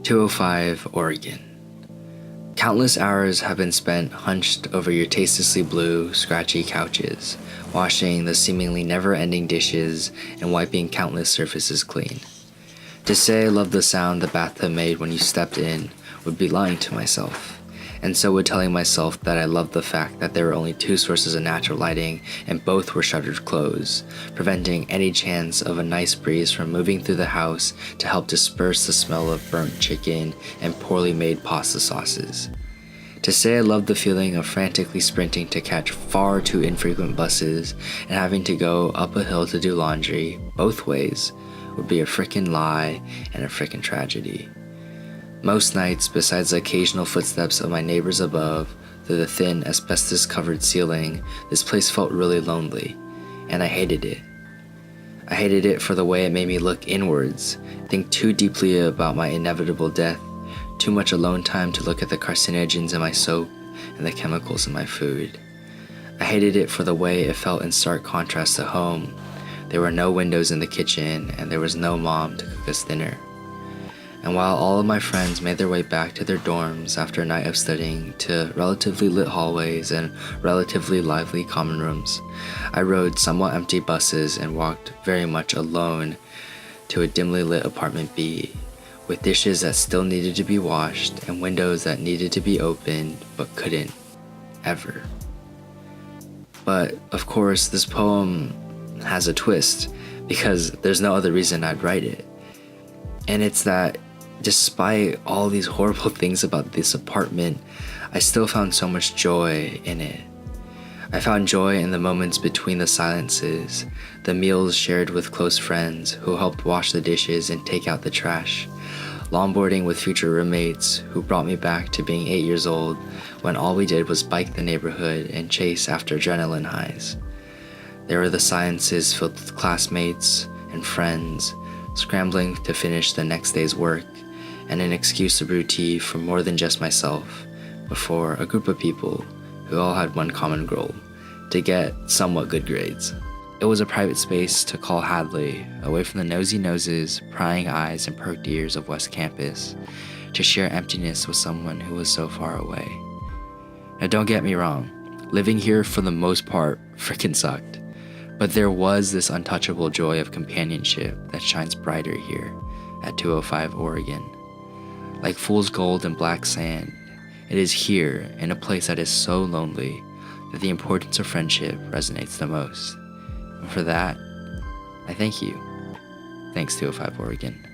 205, Oregon. Countless hours have been spent hunched over your tastelessly blue, scratchy couches, washing the seemingly never-ending dishes and wiping countless surfaces clean. To say I love the sound the bathtub made when you stepped in would be lying to myself, and so would telling myself that I loved the fact that there were only two sources of natural lighting and both were shuttered closed, preventing any chance of a nice breeze from moving through the house to help disperse the smell of burnt chicken and poorly made pasta sauces. To say I loved the feeling of frantically sprinting to catch far too infrequent buses and having to go up a hill to do laundry, both ways, would be a frickin' lie and a frickin' tragedy. Most nights, besides the occasional footsteps of my neighbors above, through the thin asbestos-covered ceiling, this place felt really lonely, and I hated it. I hated it for the way it made me look inwards, think too deeply about my inevitable death, too much alone time to look at the carcinogens in my soap and the chemicals in my food. I hated it for the way it felt in stark contrast to home. There were no windows in the kitchen, and there was no mom to cook us dinner. And while all of my friends made their way back to their dorms after a night of studying to relatively lit hallways and relatively lively common rooms, I rode somewhat empty buses and walked very much alone to a dimly lit apartment B, with dishes that still needed to be washed and windows that needed to be opened but couldn't, ever. But, of course, this poem has a twist, because there's no other reason I'd write it. And it's that despite all these horrible things about this apartment, I still found so much joy in it. I found joy in the moments between the silences, the meals shared with close friends who helped wash the dishes and take out the trash, longboarding with future roommates who brought me back to being 8 years old when all we did was bike the neighborhood and chase after adrenaline highs. There were the silences filled with classmates and friends scrambling to finish the next day's work, and an excuse to brew tea for more than just myself, but for a group of people who all had one common goal: to get somewhat good grades. It was a private space to call Hadley, away from the nosy noses, prying eyes, and perked ears of West Campus, to share emptiness with someone who was so far away. Now don't get me wrong, living here for the most part frickin' sucked, but there was this untouchable joy of companionship that shines brighter here at 205 Oregon. Like fool's gold and black sand, it is here, in a place that is so lonely, that the importance of friendship resonates the most. And for that, I thank you. Thanks, 205 Oregon.